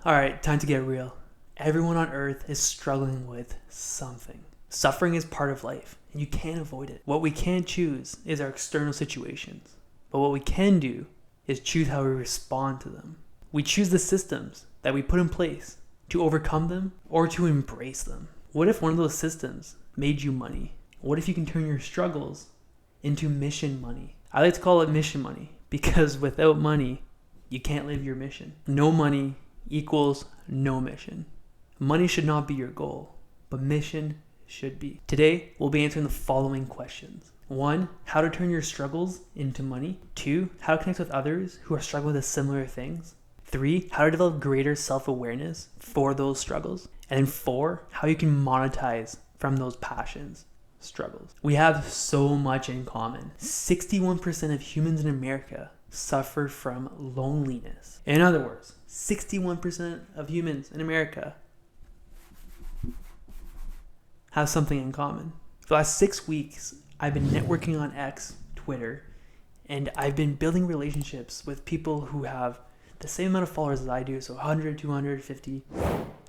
All right, time to get real. Everyone on earth is struggling with something. Suffering is part of life, and you can't avoid it. What we can't choose is our external situations, but what we can do is choose how we respond to them. We choose the systems that we put in place to overcome them or to embrace them. What if one of those systems made you money? What if you can turn your struggles into mission money? I like to call it mission money because without money, you can't live your mission. No money equals no mission. Money should not be your goal, but mission should be. Today, we'll be answering the following questions. 1, how to turn your struggles into money. 2, how to connect with others who are struggling with similar things. 3, how to develop greater self-awareness for those struggles. And then 4, how you can monetize from those passions, struggles. We have so much in common. 61% of humans in America suffer from loneliness. In other words, 61% of humans in America have something in common. For the last 6 weeks, I've been networking on X, Twitter, and I've been building relationships with people who have the same amount of followers as I do, so 100, 250.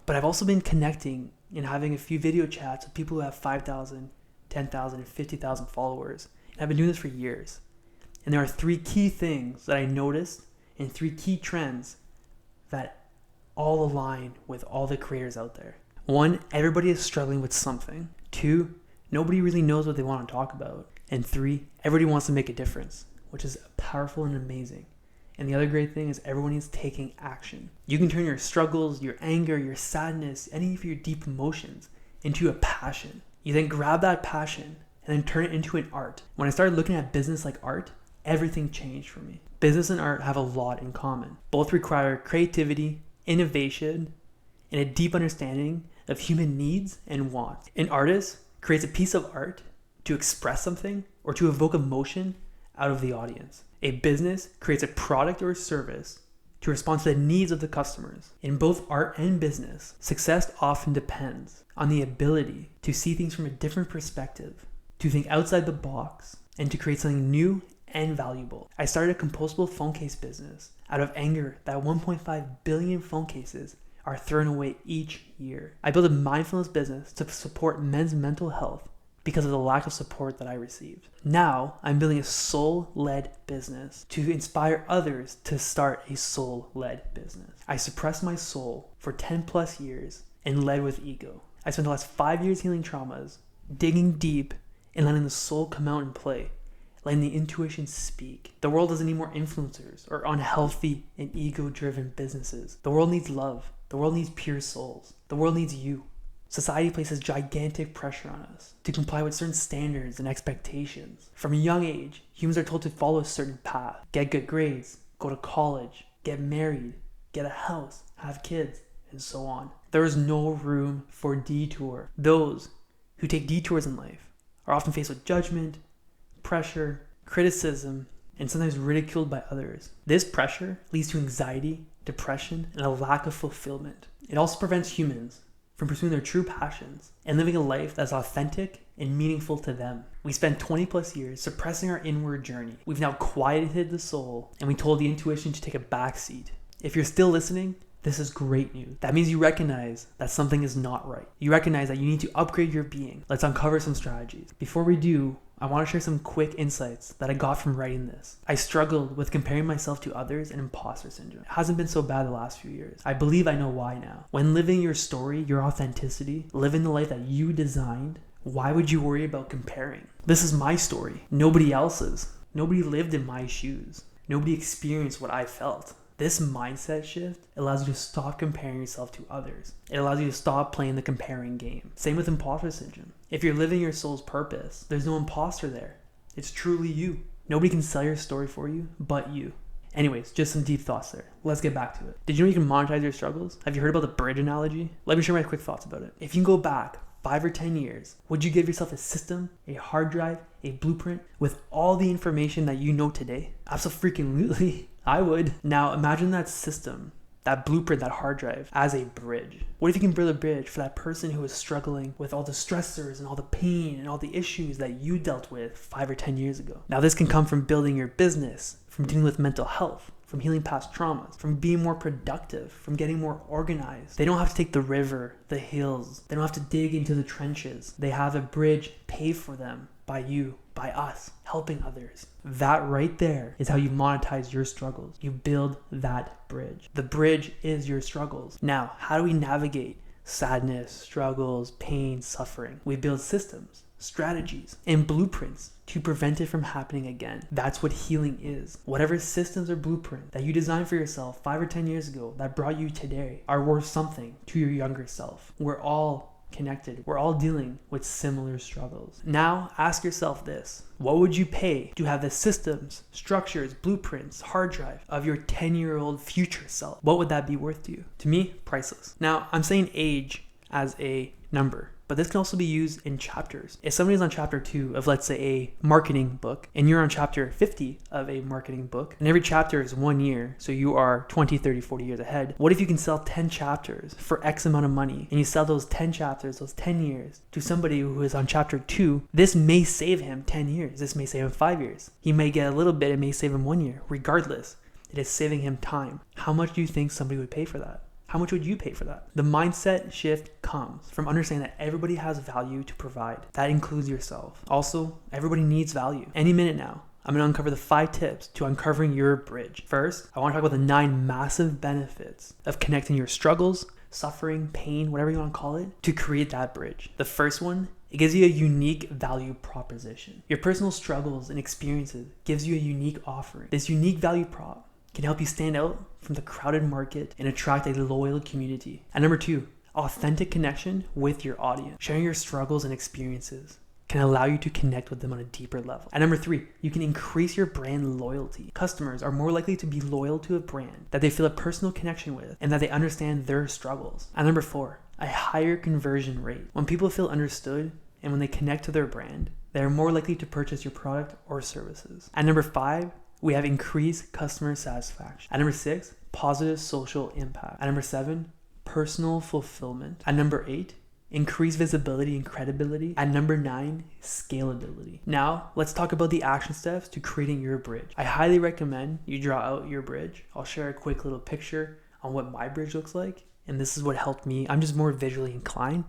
But I've also been connecting and having a few video chats with people who have 5,000, 10,000, and 50,000 followers. And I've been doing this for years. And there are 3 key things that I noticed and 3 key trends that all align with all the creators out there. 1, everybody is struggling with something. 2, nobody really knows what they want to talk about. And 3, everybody wants to make a difference, which is powerful and amazing. And the other great thing is everyone is taking action. You can turn your struggles, your anger, your sadness, any of your deep emotions into a passion. You then grab that passion and then turn it into an art. When I started looking at business like art, everything changed for me. Business and art have a lot in common. Both require creativity, innovation, and a deep understanding of human needs and wants. An artist creates a piece of art to express something or to evoke emotion out of the audience. A business creates a product or a service to respond to the needs of the customers. In both art and business, success often depends on the ability to see things from a different perspective, to think outside the box, and to create something new and valuable. I started a compostable phone case business out of anger that 1.5 billion phone cases are thrown away each year. I built a mindfulness business to support men's mental health because of the lack of support that I received. Now, I'm building a soul-led business to inspire others to start a soul-led business. I suppressed my soul for 10 plus years and led with ego. I spent the last 5 years healing traumas, digging deep, and letting the soul come out and play, letting the intuition speak. The world doesn't need more influencers or unhealthy and ego-driven businesses. The world needs love. The world needs pure souls. The world needs you. Society places gigantic pressure on us to comply with certain standards and expectations. From a young age, humans are told to follow a certain path, get good grades, go to college, get married, get a house, have kids, and so on. There is no room for detour. Those who take detours in life are often faced with judgment, pressure, criticism, and sometimes ridiculed by others. This pressure leads to anxiety, depression, and a lack of fulfillment. It also prevents humans from pursuing their true passions and living a life that's authentic and meaningful to them. We spent 20 plus years suppressing our inward journey. We've now quieted the soul and we told the intuition to take a backseat. If you're still listening, this is great news. That means you recognize that something is not right. You recognize that you need to upgrade your being. Let's uncover some strategies. Before we do, I want to share some quick insights that I got from writing this. I struggled with comparing myself to others and imposter syndrome. It hasn't been so bad the last few years. I believe I know why now. When living your story, your authenticity, living the life that you designed, why would you worry about comparing? This is my story, nobody else's. Nobody lived in my shoes. Nobody experienced what I felt. This mindset shift allows you to stop comparing yourself to others. It allows you to stop playing the comparing game. Same with imposter syndrome. If you're living your soul's purpose, there's no imposter there. It's truly you. Nobody can sell your story for you but you. Anyways, just some deep thoughts there. Let's get back to it. Did you know you can monetize your struggles? Have you heard about the bridge analogy? Let me share my quick thoughts about it. If you can go back 5 or 10 years, would you give yourself a system, a hard drive, a blueprint with all the information that you know today? Absolutely. I would. Now imagine that system, that blueprint, that hard drive as a bridge. What if you can build a bridge for that person who is struggling with all the stressors and all the pain and all the issues that you dealt with 5 or 10 years ago? Now this can come from building your business, from dealing with mental health, from healing past traumas, from being more productive, from getting more organized. They don't have to take the river, the hills. They don't have to dig into the trenches. They have a bridge paid for them by you, by us, helping others. That right there is how you monetize your struggles. You build that bridge. The bridge is your struggles. Now, how do we navigate sadness, struggles, pain, suffering? We build systems, strategies, and blueprints to prevent it from happening again. That's what healing is. Whatever systems or blueprint that you designed for yourself 5 or 10 years ago that brought you today are worth something to your younger self. We're all connected. We're all dealing with similar struggles. Now, ask yourself this. What would you pay to have the systems, structures, blueprints, hard drive of your 10-year-old future self? What would that be worth to you? To me, priceless. Now, I'm saying age as a number, but this can also be used in chapters. If somebody's on chapter 2 of, let's say, a marketing book, and you're on chapter 50 of a marketing book, and every chapter is 1 year, so you are 20, 30, 40 years ahead, what if you can sell 10 chapters for X amount of money, and you sell those 10 chapters, those 10 years, to somebody who is on chapter 2? This may save him 10 years. This may save him 5 years. He may get a little bit. It may save him 1 year. Regardless, it is saving him time. How much do you think somebody would pay for that? How much would you pay for that? The mindset shift comes from understanding that everybody has value to provide. That includes yourself. Also, everybody needs value. Any minute now, I'm going to uncover the 5 tips to uncovering your bridge. First, I want to talk about the 9 massive benefits of connecting your struggles, suffering, pain, whatever you want to call it, to create that bridge. The first one, it gives you a unique value proposition. Your personal struggles and experiences gives you a unique offering. This unique value prop can help you stand out from the crowded market and attract a loyal community. And number 2, authentic connection with your audience. Sharing your struggles and experiences can allow you to connect with them on a deeper level. And number 3, you can increase your brand loyalty. Customers are more likely to be loyal to a brand that they feel a personal connection with and that they understand their struggles. And number 4, a higher conversion rate. When people feel understood and when they connect to their brand, they are more likely to purchase your product or services. And number 5, we have increased customer satisfaction. At number 6, positive social impact. At number 7, personal fulfillment. At number 8, increased visibility and credibility. At number 9, scalability. Now, let's talk about the action steps to creating your bridge. I highly recommend you draw out your bridge. I'll share a quick little picture on what my bridge looks like. And this is what helped me. I'm just more visually inclined.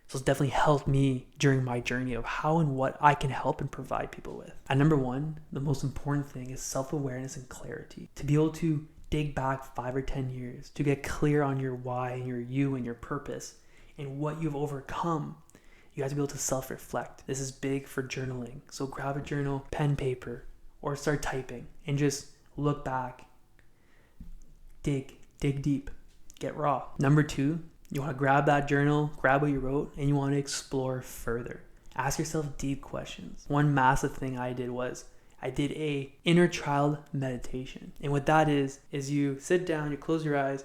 So it's definitely helped me during my journey of how and what I can help and provide people with. At number 1, the most important thing is self-awareness and clarity. To be able to dig back 5 or 10 years, to get clear on your why and your you and your purpose and what you've overcome, you have to be able to self-reflect. This is big for journaling. So grab a journal, pen, paper, or start typing and just look back. Dig deep, get raw. Number 2, you want to grab that journal, grab what you wrote, and you want to explore further. Ask yourself deep questions. One massive thing I did was I did a inner child meditation. And what that is you sit down, you close your eyes,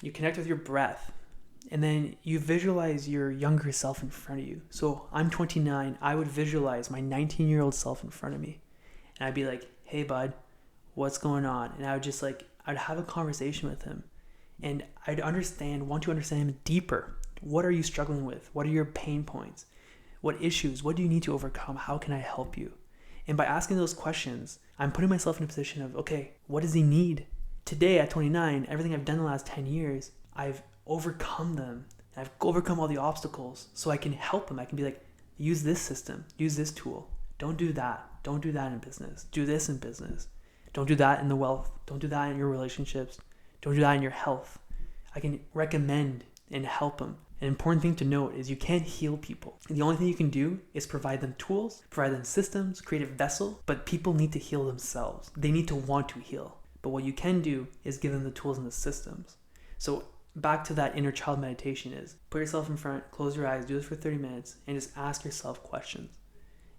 you connect with your breath, and then you visualize your younger self in front of you. So I'm 29. I would visualize my 19-year-old self in front of me. And I'd be like, hey, bud, what's going on? And I would just I'd have a conversation with him. And I'd want to understand him deeper. What are you struggling with? What are your pain points? What issues? What do you need to overcome? How can I help you? And by asking those questions, I'm putting myself in a position of, okay, what does he need? Today at 29, everything I've done the last 10 years, I've overcome them. I've overcome all the obstacles so I can help him. I can be like, use this system, use this tool. Don't do that. Don't do that in business. Do this in business. Don't do that in the wealth. Don't do that in your relationships. Don't do that in your health. I can recommend and help them. An important thing to note is you can't heal people. The only thing you can do is provide them tools, provide them systems, create a vessel, but people need to heal themselves. They need to want to heal. But what you can do is give them the tools and the systems. So back to that inner child meditation is put yourself in front, close your eyes, do this for 30 minutes, and just ask yourself questions.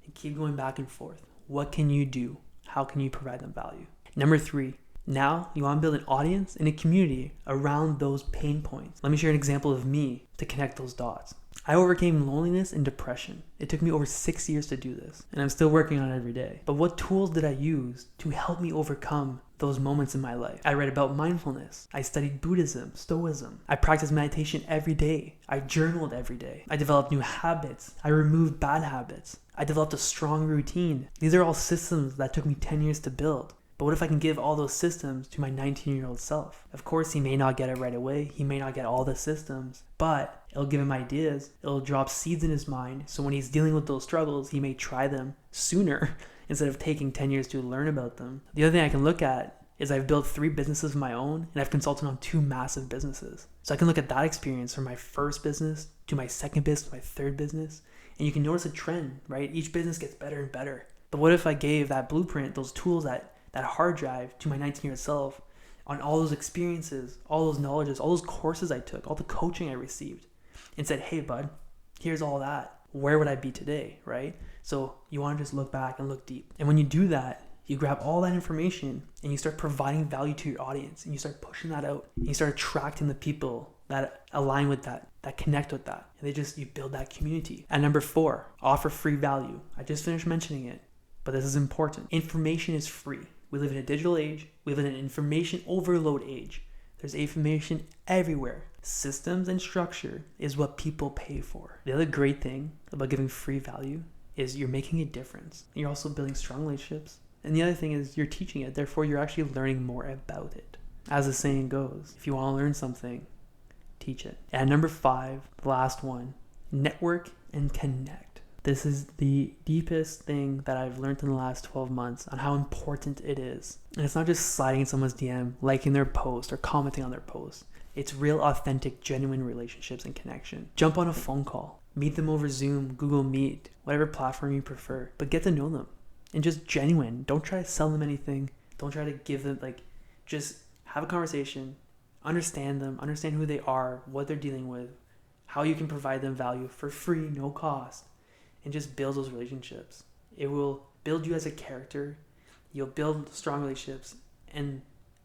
And keep going back and forth. What can you do? How can you provide them value? Number 3, now you want to build an audience and a community around those pain points. Let me share an example of me to connect those dots. I overcame loneliness and depression. It took me over 6 years to do this, and I'm still working on it every day. But what tools did I use to help me overcome those moments in my life? I read about mindfulness. I studied Buddhism, Stoicism. I practiced meditation every day. I journaled every day. I developed new habits. I removed bad habits. I developed a strong routine. These are all systems that took me 10 years to build. But what if I can give all those systems to my 19-year-old self? Of course, he may not get it right away. He may not get all the systems, but it'll give him ideas. It'll drop seeds in his mind. So when he's dealing with those struggles, he may try them sooner instead of taking 10 years to learn about them. The other thing I can look at is I've built 3 businesses of my own, and I've consulted on 2 massive businesses. So I can look at that experience from my first business to my second business, to my third business, and you can notice a trend, right? Each business gets better and better. But what if I gave that blueprint, those tools, that hard drive to my 19-year-old self on all those experiences, all those knowledges, all those courses I took, all the coaching I received, and said, hey, bud, here's all that. Where would I be today, right? So you want to just look back and look deep. And when you do that, you grab all that information and you start providing value to your audience, and you start pushing that out, and you start attracting the people that align with that connect with that. And you build that community. And number 4, offer free value. I just finished mentioning it, but this is important. Information is free. We live in a digital age. We live in an information overload age. There's information everywhere. Systems and structure is what people pay for. The other great thing about giving free value is you're making a difference. You're also building strong relationships. And the other thing is you're teaching it. Therefore, you're actually learning more about it. As the saying goes, if you want to learn something, teach it. And number 5, the last one, network and connect. This is the deepest thing that I've learned in the last 12 months on how important it is. And it's not just sliding in someone's DM, liking their post, or commenting on their post. It's real, authentic, genuine relationships and connection. Jump on a phone call. Meet them over Zoom, Google Meet, whatever platform you prefer. But get to know them. And just genuine. Don't try to sell them anything. Don't try to give them, just have a conversation. Understand them. Understand who they are, what they're dealing with, how you can provide them value for free, no cost. And just build those relationships. It will build you as a character. You'll build strong relationships, and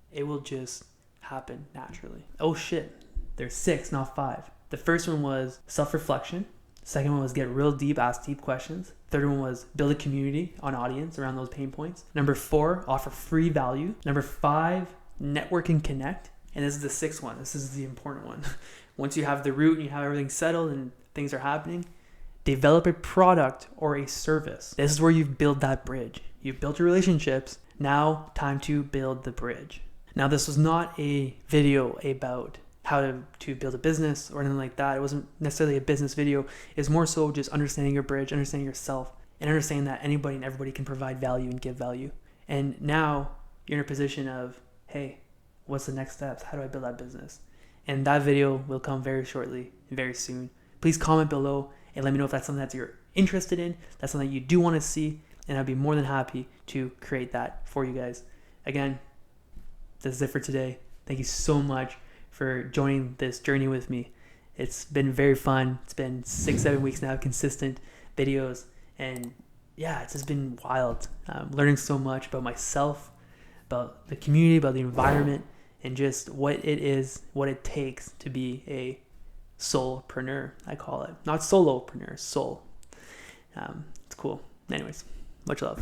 it will just happen naturally. Oh shit, there's 6, not 5. The first one was self-reflection. Second one was get real deep, ask deep questions. Third one was build a community on audience around those pain points. Number 4, offer free value. Number 5, network and connect. And this is the 6th one. This is the important one. Once you have the root and you have everything settled and things are happening, develop a product or a service. This is where you build that bridge. You've built your relationships. Now, time to build the bridge. Now, this was not a video about how to build a business or anything like that. It wasn't necessarily a business video. It's more so just understanding your bridge, understanding yourself, and understanding that anybody and everybody can provide value and give value. And now you're in a position of, hey, what's the next steps? How do I build that business? And that video will come very shortly, very soon. Please comment below and let me know if that's something that you're interested in. That's something you do want to see, and I'd be more than happy to create that for you guys. Again, this is it for today. Thank you so much for joining this journey with me. It's been very fun. It's been 6-7 weeks now of consistent videos, and yeah, it's just been wild. Learning so much about myself, about the community, about the environment, and just what it is, what it takes to be a soulpreneur, I call it. Not solopreneur, soul. It's cool. Anyways, much love.